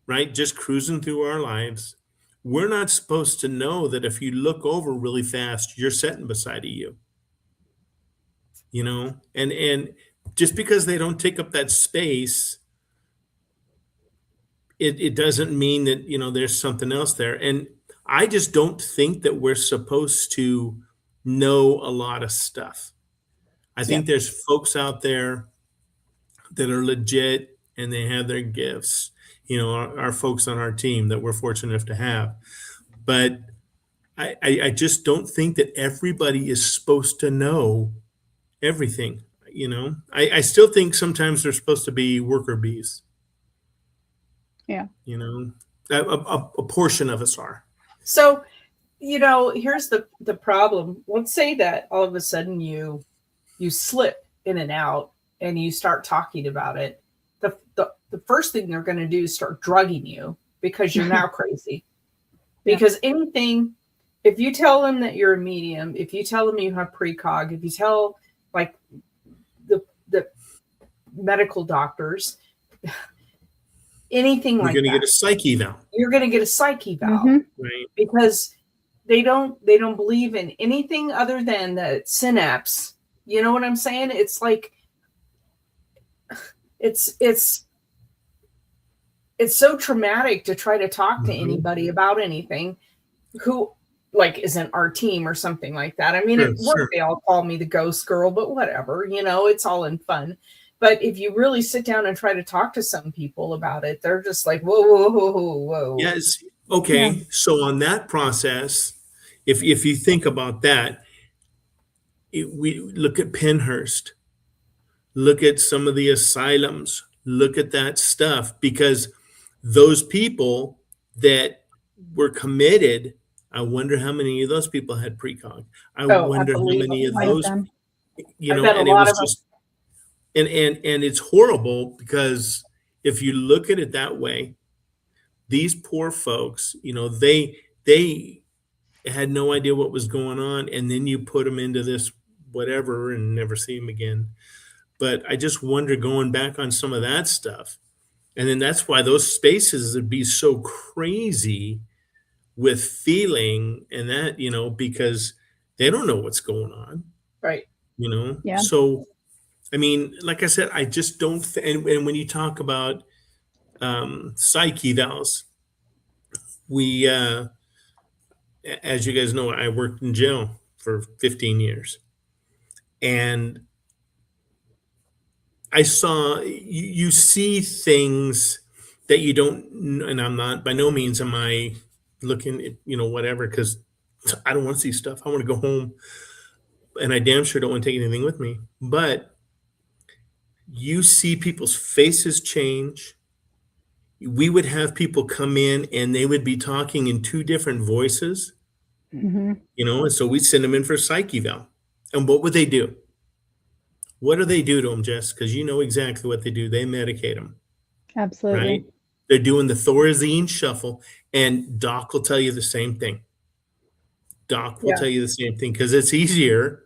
right? Just cruising through our lives. We're not supposed to know that if you look over really fast, you're sitting beside of you. And just because they don't take up that space, it doesn't mean that there's something else there. And I just don't think that we're supposed to know a lot of stuff. I think there's folks out there that are legit and they have their gifts. Our folks on our team that we're fortunate enough to have. But I just don't think that everybody is supposed to know everything. I still think sometimes they're supposed to be worker bees.
Yeah.
A portion of us are.
So, here's the problem. Let's say that all of a sudden you slip in and out and you start talking about it. The first thing they're going to do is start drugging you because you're now crazy. Because anything, if you tell them that you're a medium, if you tell them you have precog, if you tell like the medical doctors, anything like that,
you're going to get a psyche eval.
You're going to get a psyche eval,
right?
Because they don't believe in anything other than the synapse. You know what I'm saying? It's like it's so traumatic to try to talk to anybody about anything who like isn't our team or something like that. I mean, at work they all call me the ghost girl, but whatever, it's all in fun. But if you really sit down and try to talk to some people about it, they're just like, whoa, whoa, whoa, whoa, whoa.
Yes. Okay. Yeah. So on that process, if you think about that, we look at Pennhurst, look at some of the asylums, look at that stuff, because those people that were committed, I wonder how many of those people had precog. I wonder how many of those, and it was just, and it's horrible because if you look at it that way, these poor folks, they had no idea what was going on, and then you put them into this whatever and never see them again. But I just wonder, going back on some of that stuff, and then that's why those spaces would be so crazy with feeling and that, because they don't know what's going on.
Right.
Yeah.
So, I mean, like I said, I just don't, and when you talk about psych evals, we, as you guys know, I worked in jail for 15 years. And I saw, you see things that you don't, and I'm not, by no means am I looking at, whatever, because I don't want to see stuff. I want to go home, and I damn sure don't want to take anything with me. But you see people's faces change. We would have people come in and they would be talking in two different voices, and so we'd send them in for a psych eval. And what would they do? What do they do to them, Jess? Because you know exactly what they do. They medicate them.
Absolutely.
Right? They're doing the Thorazine shuffle, and Doc will tell you the same thing. Doc will tell you the same thing because it's easier,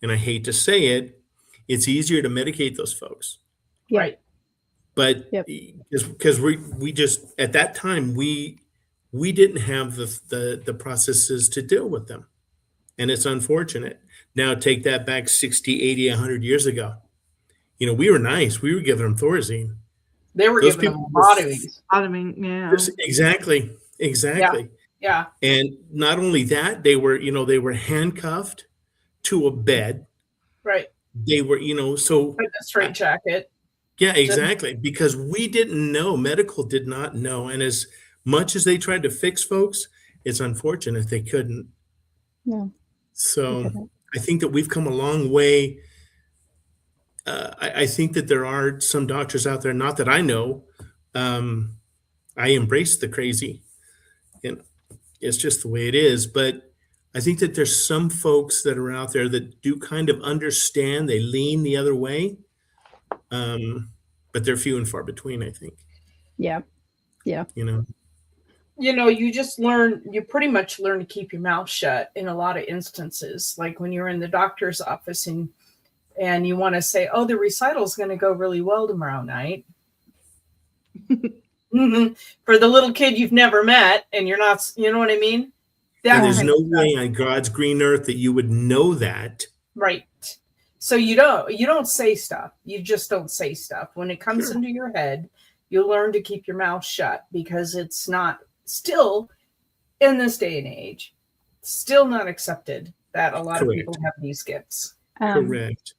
and I hate to say it, it's easier to medicate those folks.
Yep.
Right.
But because we just, at that time, we didn't have the processes to deal with them. And it's unfortunate. Now take that back 60, 80, 100 years ago. We were nice. We were giving them Thorazine.
They were giving them
lobotomy. Yeah.
Exactly.
Yeah.
And not only that, they were handcuffed to a bed.
Right.
They were, so
a straight jacket.
Yeah, exactly. Because we didn't know, medical did not know. And as much as they tried to fix folks, it's unfortunate they couldn't.
No.
So I think that we've come a long way. I think that there are some doctors out there, not that I know. I embrace the crazy, and it's just the way it is. But I think that there's some folks that are out there that do kind of understand. They lean the other way, but they're few and far between, I think.
Yeah.
You pretty much learn to keep your mouth shut in a lot of instances. Like when you're in the doctor's office and you want to say, oh, the recital is going to go really well tomorrow night. For the little kid you've never met and you're not, you know what I mean?
There's no way on God's green earth that you would know that.
Right. So you don't say stuff. You just don't say stuff. When it comes into your head, you learn to keep your mouth shut because it's not still in this day and age, still not accepted that a lot of people have these gifts.
Correct.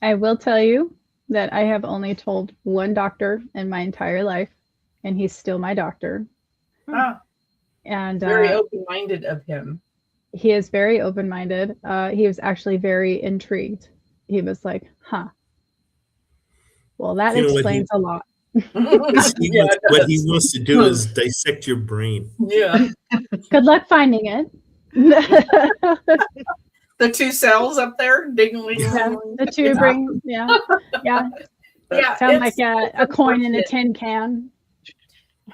I will tell you that I have only told one doctor in my entire life, and he's still my doctor. And
very open-minded of him.
He is very open-minded. He was actually very intrigued. He was like, well, that explains a lot.
What he wants to do is dissect your brain.
Yeah.
Good luck finding it.
The two cells up there, dingling.
Yeah, the two brains. Yeah. Sound like a coin in a tin can.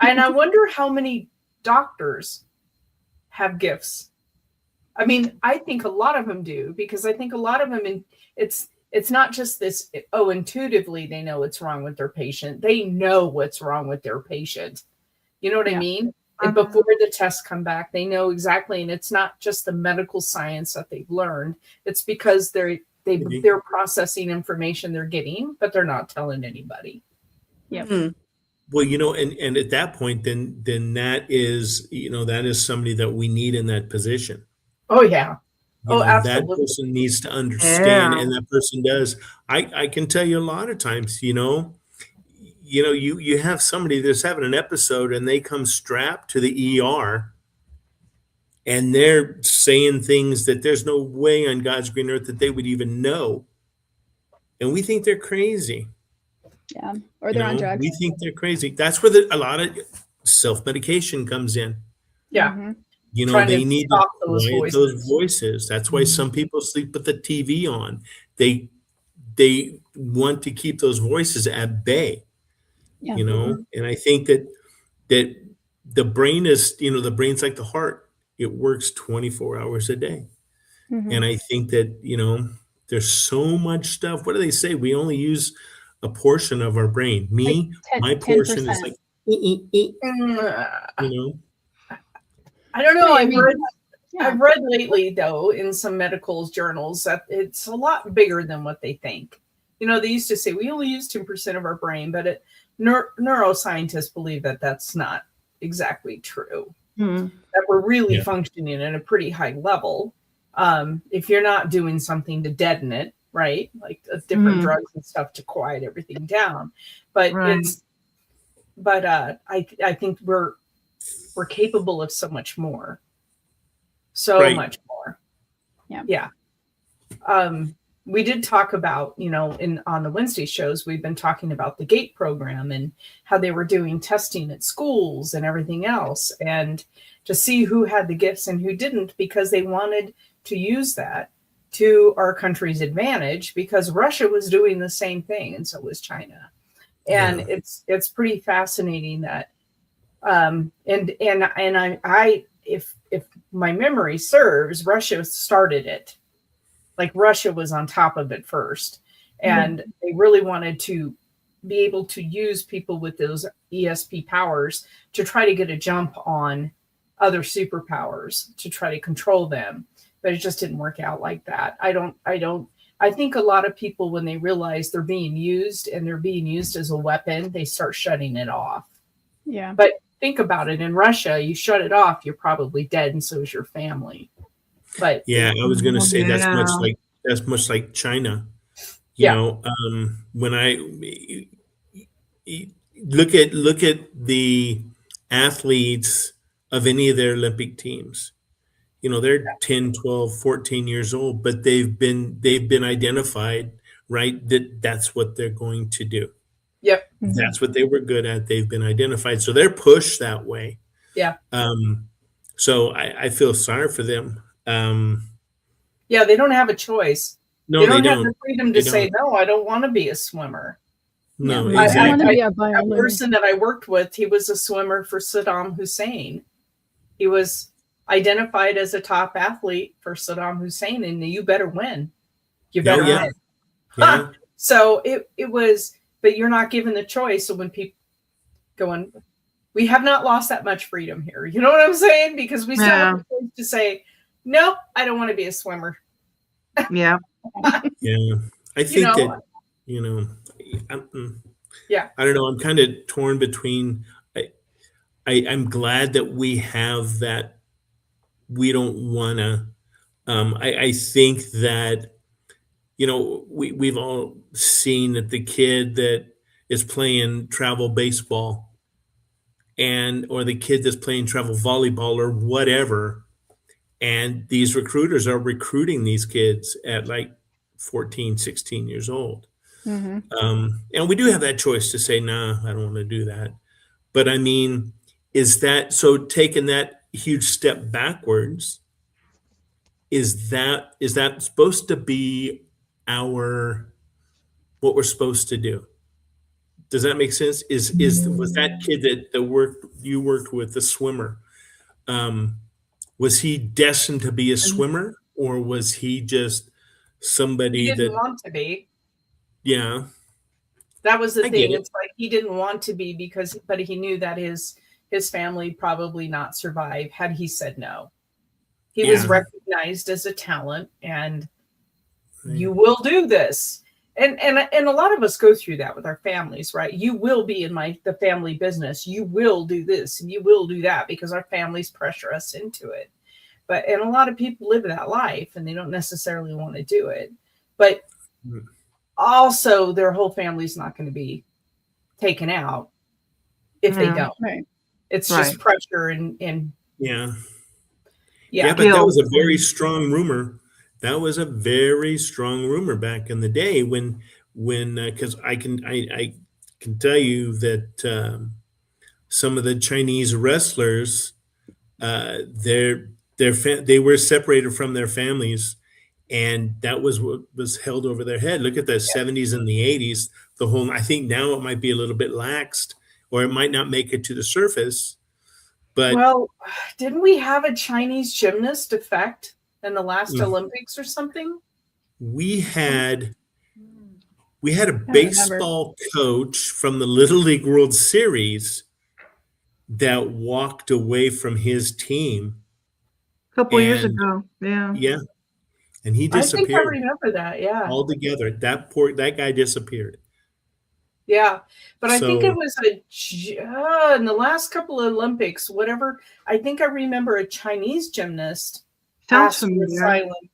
And I wonder how many doctors have gifts. I mean, I think a lot of them do, because I think a lot of them, it's not just this, intuitively they know what's wrong with their patient. They know what's wrong with their patient. You know what I mean? And before the tests come back, they know exactly. And it's not just the medical science that they've learned. It's because they they're processing information they're getting, but they're not telling anybody.
Yep.
Well, and at that point, then that is, that is somebody that we need in that position.
Oh yeah. Oh,
That
absolutely.
person needs to understand,
Yeah.
and that person does. I can tell you a lot of times, you have somebody that's having an episode and they come strapped to the ER and they're saying things that there's no way on God's green earth that they would even know. And we think they're crazy.
Yeah. Or they're on drugs.
We think they're crazy. That's where a lot of self-medication comes in.
Yeah.
Mhm.
Trying
They
to
need to
stop those
quiet those voices. That's why some people sleep with the TV on. They want to keep those voices at bay.
Yeah.
And I think that the brain is, the brain's like the heart. It works 24 hours a day.
Mhm.
And I think that, there's so much stuff. What do they say? We only use a portion of our brain. Me, my portion is
10%.
like,
I don't know.
Right, I mean,
I've read lately, though, in some medical journals that it's a lot bigger than what they think. They used to say we only use 10% of our brain, but neuroscientists believe that that's not exactly true. That we're really functioning at a pretty high level. If you're not doing something to deaden it, right? Like different drugs and stuff to quiet everything down. But I think we're capable of so much more. So much more. Yeah. We did talk about, on the Wednesday shows, we've been talking about the GATE program and how they were doing testing at schools and everything else, and to see who had the gifts and who didn't, because they wanted to use that to our country's advantage, because Russia was doing the same thing, and so was China. And it's pretty fascinating that if my memory serves, Russia started it. Like Russia was on top of it first, and they really wanted to be able to use people with those ESP powers to try to get a jump on other superpowers to try to control them. But it just didn't work out like that. I think a lot of people, when they realize they're being used and they're being used as a weapon, they start shutting it off.
Yeah.
But think about it. In Russia, you shut it off, you're probably dead, and so is your family. But
I was going to say that's much like China. When I look at the athletes of any of their Olympic teams, they're 10, 12, 14 years old, but they've been identified, right? That's what they're going to do.
Yep.
That's what they were good at. They've been identified. So they're pushed that way.
Yeah.
So I feel sorry for them.
They don't have a choice.
No,
they don't
they
have
don't.
the freedom to say, no, I don't want to be a swimmer.
No,
I
exactly.
want to be a
A
violin.
person that I worked with, he was a swimmer for Saddam Hussein. He was identified as a top athlete for Saddam Hussein, and you better win. You better win.
Yeah.
So it was, but you're not given the choice. So when people going, we have not lost that much freedom here. You know what I'm saying? Because we still have the choice to say, no, I don't want to be a swimmer.
Yeah.
Yeah. I think that, I don't know. I'm kind of torn between, I'm glad that we have that. We don't want to, I think that, we've all seen that the kid that is playing travel baseball or the kid that's playing travel volleyball or whatever, and these recruiters are recruiting these kids at like 14, 16 years old. And we do have that choice to say, nah, I don't want to do that. But I mean, is that, so taking that huge step backwards, is that supposed to be what we're supposed to do? Does that make sense? Was that kid that you worked with, the swimmer, was he destined to be a swimmer, or was he just somebody
he didn't want to be?
Yeah.
That was the thing. It's like he didn't want to be but he knew that his family probably not survive had he said no. He was recognized as a talent, and You will do this. And a lot of us go through that with our families, right? You will be in the family business. You will do this and you will do that because our families pressure us into it. And a lot of people live that life and they don't necessarily want to do it. But also their whole family's not going to be taken out if they don't.
Right.
It's just pressure and
yeah.
Yeah,
But that was a very strong rumor. That was a very strong rumor back in the day when because I can tell you that some of the Chinese wrestlers they were separated from their families, and that was what was held over their head. Look at the 70s and the 80s. I think now it might be a little bit laxed, or it might not make it to the surface. But
well, didn't we have a Chinese gymnast defect in the last Olympics or something?
We had a baseball coach from the Little League World Series that walked away from his team
A couple years ago. Yeah.
Yeah. And he disappeared.
I think I remember that. Yeah.
Altogether. That guy disappeared.
Yeah. But I think it was in the last couple of Olympics, whatever. I think I remember a Chinese gymnast
Sounds
asked for
familiar.
asylum.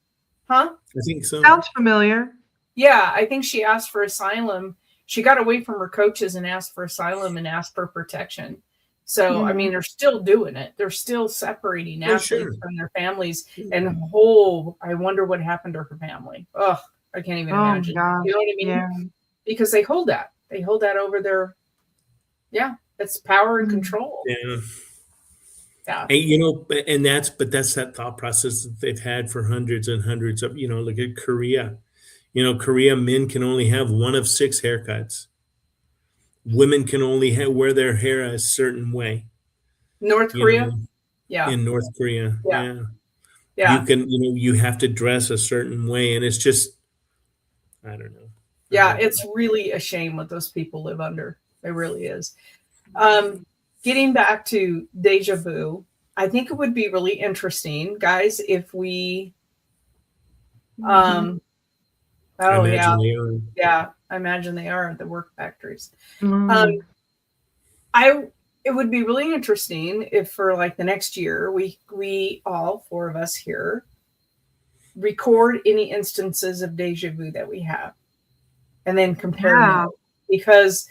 Huh?
I think so.
Sounds familiar.
Yeah. I think she asked for asylum. She got away from her coaches and asked for asylum and asked for protection. So, I mean, they're still doing it. They're still separating athletes from their families. And I wonder what happened to her family. Oh, I can't even imagine.
Gosh.
You know what I mean?
Yeah.
Because they hold that. They hold that over their, it's power and control.
Yeah.
Yeah.
And that's that thought process that they've had for hundreds and hundreds of, look at Korea. Korea men can only have one of 6 haircuts. Women can only wear their hair a certain way.
North Korea? Yeah.
In North Korea.
Yeah.
You have to dress a certain way. And it's just, I don't know.
Yeah, it's really a shame what those people live under. It really is. Getting back to deja vu, I think it would be really interesting, guys, if we I imagine they are at the work factories. It would be really interesting if for like the next year we all 4 of us here record any instances of deja vu that we have and then compare them, because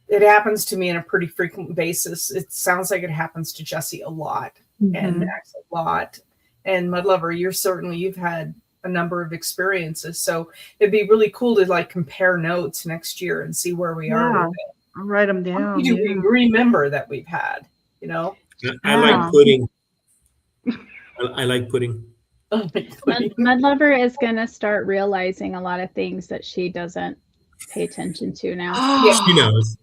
it happens to me on a pretty frequent basis. It sounds like it happens to Jesse a lot and Max a lot, and Mud Lover, you've had a number of experiences, so it'd be really cool to like compare notes next year and see where we are with it.
I'll write them down.
Do we remember that we've had,
I like pudding. I like pudding.
Mud Lover is going to start realizing a lot of things that she doesn't pay attention to now.
She knows.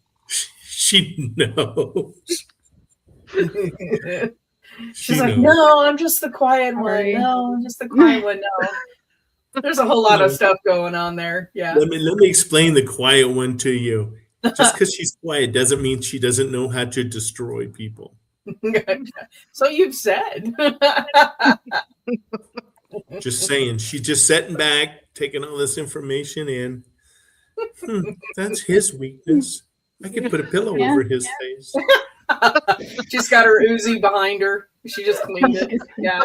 She knows.
She's like, no, I'm just the quiet one. No, I'm just the quiet one. No. There's a whole lot of stuff going on there. Yeah.
Let me explain the quiet one to you. Just because she's quiet doesn't mean she doesn't know how to destroy people.
So you've said.
Just saying. She's just sitting back, taking all this information in. That's his weakness. I could put a pillow over his face.
She's got her Uzi behind her. She just cleaned it. Yeah.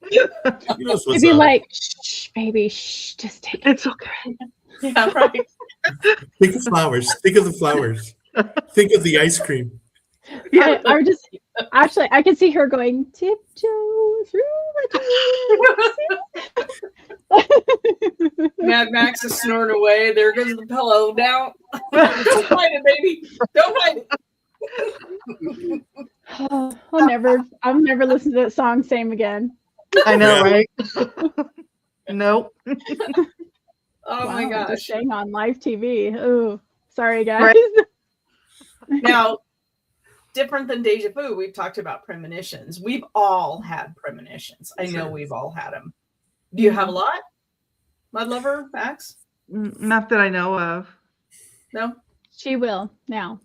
She'd be like, shh, baby, shh, just take it.
It's okay.
Yeah, right.
Think of flowers. Think of the flowers. Think of the ice cream.
Yeah, or just actually, I can see her going tiptoe through the
Mad Max is snoring away. There goes the pillow. Down. Don't fight it, baby. Don't fight it.
I'll never listen to that song same again.
I know, right? Nope.
Oh my gosh.
Just staying on live TV. Oh, sorry guys.
Right. Now, different than deja vu, we've talked about premonitions. We've all had premonitions. I know we've all had them. Do you have a lot? Mud Lover, Max?
Not that I know of.
No?
She will now.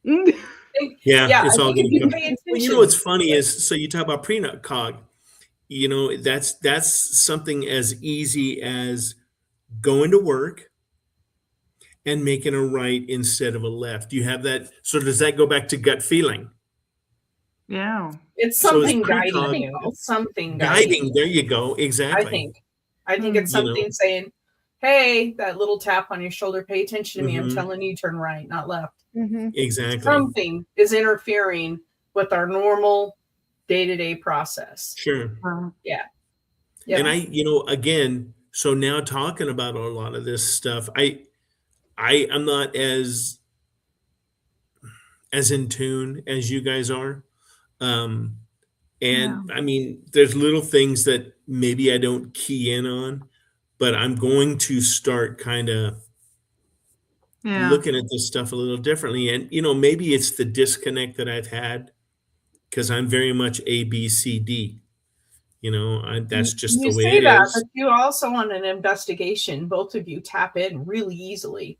Yeah, it's all going to come.
Well,
You know what's funny is, so you talk about precog. you know, that's something as easy as going to work and making a right instead of a left. Do you have that? So does that go back to gut feeling?
Yeah.
It's
So is
something guiding
pre-con
you. It's something
guiding?
guiding
There
you.
you go.
I
Exactly.
think. I think it's
You know.
something saying, "Hey, that little tap on your shoulder. Pay attention to me. I'm
Mhm.
telling you, turn right, not left."
Exactly.
Something is interfering with our normal day-to-day process.
Sure.
Yeah.
And
Yeah.
you know, again, so now talking about a lot of this stuff, I'm not as in tune as you guys are. Um, and I mean, there's little things that maybe I don't key in on, but I'm going to start kind of
Yeah.
looking at this stuff a little differently. And, you know, maybe it's the disconnect that I've had because I'm very much A, B, C, D. You know, that's just the
You
way
say
it
that, but
is.
you also on an investigation, both of you tap in really easily.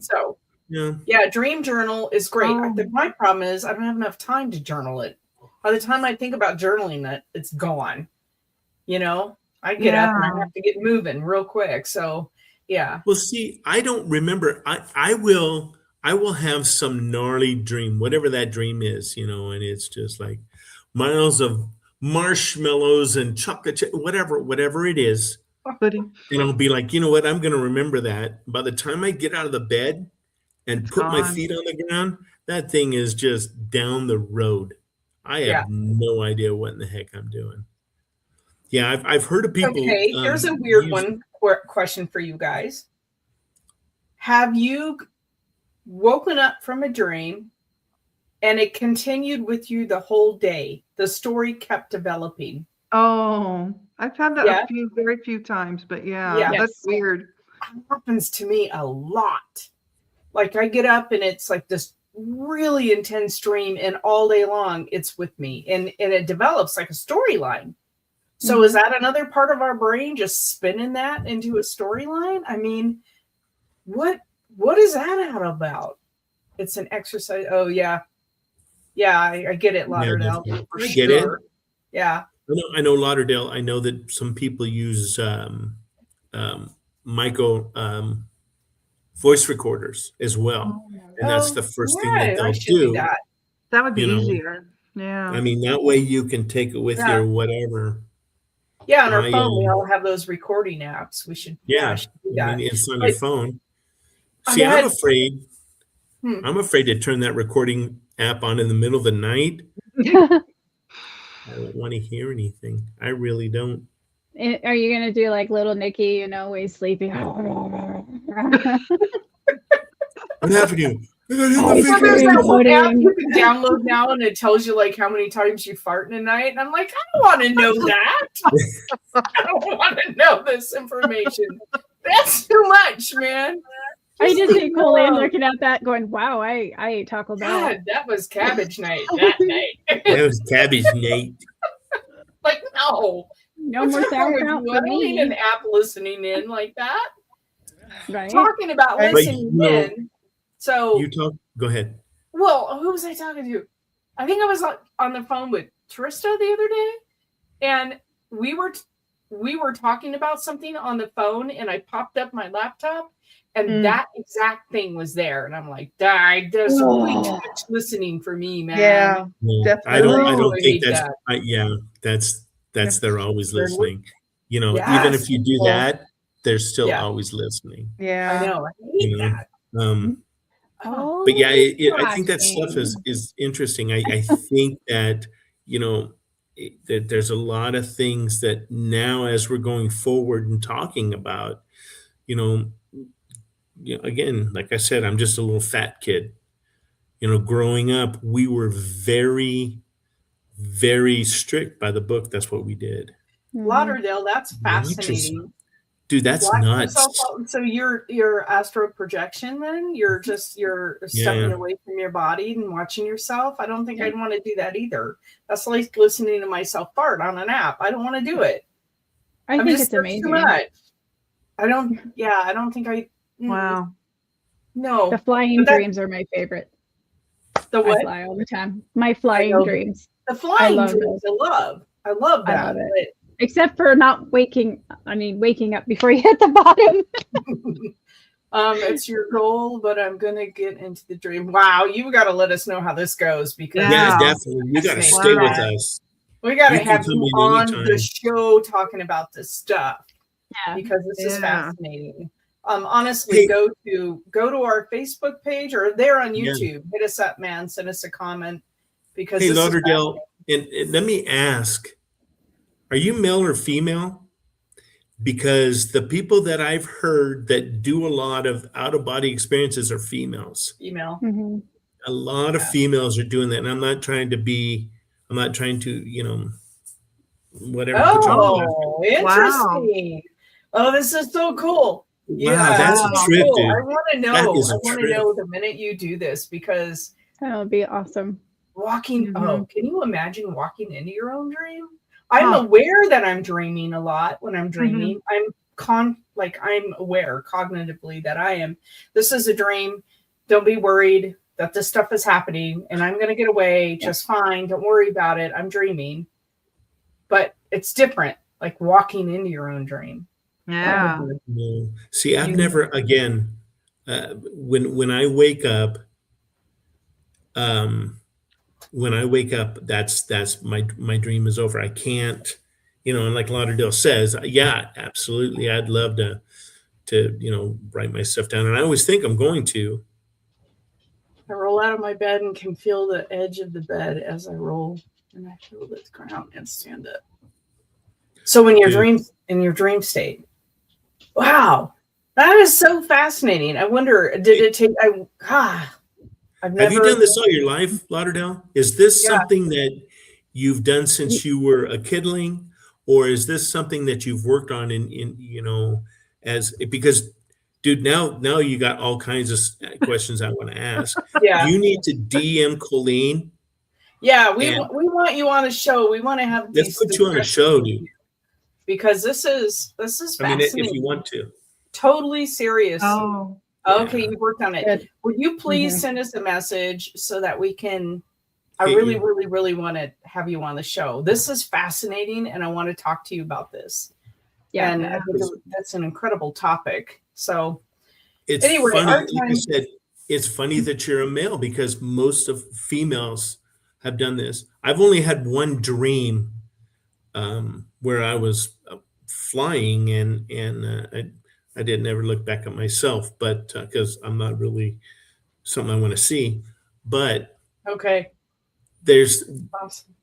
So
Yeah.
yeah, dream journal is great.
Oh.
My problem is I don't have enough time to journal it. By the time I think about journaling it, it's gone. You know, I get up and I have to get moving real quick. So yeah.
Well, see, I don't remember. I will have some gnarly dream, whatever that dream is, you know, and it's just like miles of marshmallows and chocolate, whatever it is.
Pudding.
And I'll be like, you know what? I'm going to remember that. By the time I get out of the bed and
It's
put my
gone.
feet on the ground, that thing is just down the road. I
Yeah.
have no idea what in the heck I'm doing. Yeah, I've heard of people.
Okay, here's a weird question for you guys. Have you woken up from a dream and it continued with you the whole day? The story kept developing.
Oh, I've had that
Yeah.
very few times, but yeah,
Yeah.
that's weird.
It happens to me a lot. Like I get up and it's like this really intense dream, and all day long it's with me, and it develops like a storyline. So is that another part of our brain just spinning that into a storyline? I mean, what is that all about? It's an exercise. Oh yeah. Yeah, I get it, Lauderdale.
Yeah,
For
I get it.
sure. Yeah.
I know Lauderdale. I know that some people use Michael voice recorders as well, and that's the first thing that
Yeah, I
they'll
should do
do.
that.
That would be
You know,
easier. Yeah.
I mean, that way you can take it with you
Yeah.
or whatever.
Yeah, on our phone we all have those recording apps. We should I
Yeah,
should do
I
that.
mean, it's on your
But
phone.
I've
See,
had-
I'm afraid.
Hmm.
I'm afraid to turn that recording app on in the middle of the night. I don't want to hear anything. I really don't.
Are you gonna do like little Nicky, you know, when he's sleeping?
What happened to you? I got hit in the
Well,
face.
there's that one app
Pudding.
you can download now, and it tells you like how many times you fart in a night. And I'm like, I don't want to know that. I don't want to know this information. That's too much, man.
I did see
No.
Colleen looking at that, going, "Wow, I ate Taco Bell."
God, that was cabbage night that night.
That was cabbage Nate.
Like, no.
No
What's
more
wrong with
sauerkraut
you?
for
I don't need an
me,
app listening in like that.
right?
Talking about
Right.
listening
But,
in. So,
You talk. Go ahead.
well, who was I talking to? I think I was on the phone with Trista the other day, and we were talking about something on the phone, and I popped up my laptop, and that exact thing was there, and I'm like, there's way too much listening for me, man.
Yeah.
Yeah, I
Definitely.
don't
I
think
hate
that's.
that.
That's they're always
They're
listening. You know,
Yes.
even if you do that, they're still
Yeah.
always listening.
Yeah.
I know. I hate
You know.
that.
Oh,
But yeah, I think that stuff
flashing.
is interesting. I think that, you know, that there's a lot of things that now as we're going forward and talking about, you know, again, like I said, I'm just a little fat kid. You know, growing up, we were very, very strict by the book. That's what we did.
Lauderdale, that's
Watch yourself.
fascinating.
Dude, that's
Watch
nuts.
yourself out. So you're astral projection then? You're stepping
Yeah.
away from your body and watching yourself? I don't think I'd want to do that either. That's like listening to myself fart on an app. I don't want to do it.
I think it's
that's
amazing.
too much. I don't think I
Wow.
No.
The flying
But that-
dreams are my favorite.
The
I
what?
fly all the time. My flying
know.
dreams.
The flying
love
dreams I love. I love
I
that.
love it. Except for not waking up before you hit the bottom.
It's your goal, but I'm gonna get into the dream. Wow, you got to let us know how this goes because
Yeah,
Yeah.
definitely. You got to
Fascinating.
stay with
Wow.
us.
we got to
You can
have
come
you
in
on the
anytime.
show talking about this stuff
Yeah.
because this is
Yeah.
fascinating. Honestly,
Hey.
go to our Facebook page or there on
Yeah.
YouTube. Hit us up, man. Send us a comment because
Hey,
this is
Lauderdale, and let me ask, are you male or female? Because the people that I've heard that do a lot of out of body experiences are females.
email.
Mhm.
A lot of females are doing that. And I'm not trying to, whatever, put you on blast.
Oh, interesting. Oh, this is so cool.
Wow,
Yeah,
that's
this
a
is
Wow.
trip,
cool.
dude.
I want to
That
know.
is
I
a
want to
trip.
know the minute you do this because
That would be awesome.
walking.
Mhm.
Oh, can you imagine walking into your own dream? I'm
Huh.
aware that I'm dreaming a lot when I'm dreaming.
Mm-hmm.
I'm aware cognitively that I am. This is a dream. Don't be worried that this stuff is happening and I'm going to get away just fine. Don't worry about it. I'm dreaming. But it's different, like walking into your own dream.
Yeah.
No. See, I've
You-
never, again, when I wake up, um, that's my dream is over. I can't, and like Lauderdale says, yeah, absolutely. I'd love to write my stuff down. And I always think I'm going to.
I roll out of my bed and can feel the edge of the bed as I roll, and I feel the ground and stand up. So when
Dude.
in your dream state, wow, that is so fascinating. I wonder, did it take? I've never.
Have you done this all your life, Lauderdale? Is this
Yeah.
something that you've done since you were a kidling, or is this something that you've worked on because, dude, now you got all kinds of questions I want to ask.
Yeah,
You need to DM Colleen.
yeah. We
And
want you on a show. We want to have
let's
these
put you on a show, dude.
because this is
I mean,
fascinating.
if you want to.
Totally serious.
Oh.
Okay,
Yeah.
you worked on it.
Good.
Would you please
Mhm.
send us a message so that we can? I
Hit
really,
you.
really, really want to have you on the show. This is fascinating, and I want to talk to you about this.
Yeah.
And I think that's an incredible topic. So,
It's
anyway,
funny,
our
like I
time.
said, it's funny that you're a male because most of females have done this. I've only had one dream where I was flying and I didn't ever look back at myself, but because I'm not really something I want to see. But
Okay,
there's
awesome.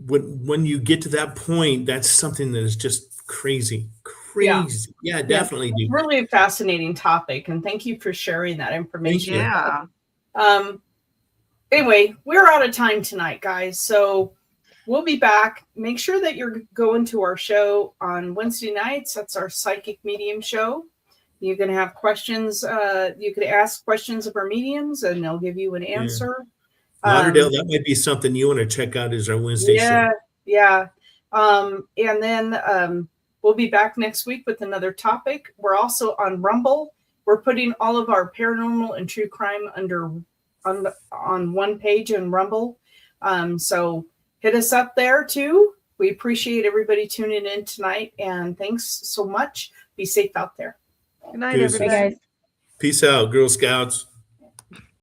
when you get to that point, that's something that is just crazy. Yeah, definitely, dude.
Really a fascinating topic, and thank you for sharing that information.
you.
Yeah.
Anyway, we're out of time tonight, guys. So we'll be back. Make sure that you're going to our show on Wednesday nights. That's our psychic medium show. You can have questions. You could ask questions of our mediums, and they'll give you an answer.
Lauderdale, that might be something you want to check out as our Wednesday show.
Yeah. And then we'll be back next week with another topic. We're also on Rumble. We're putting all of our paranormal and true crime on one page in Rumble. So hit us up there too. We appreciate everybody tuning in tonight, and thanks so much. Be safe out there.
Good night,
Deuces.
Hey
everybody.
guys.
Peace out, Girl Scouts.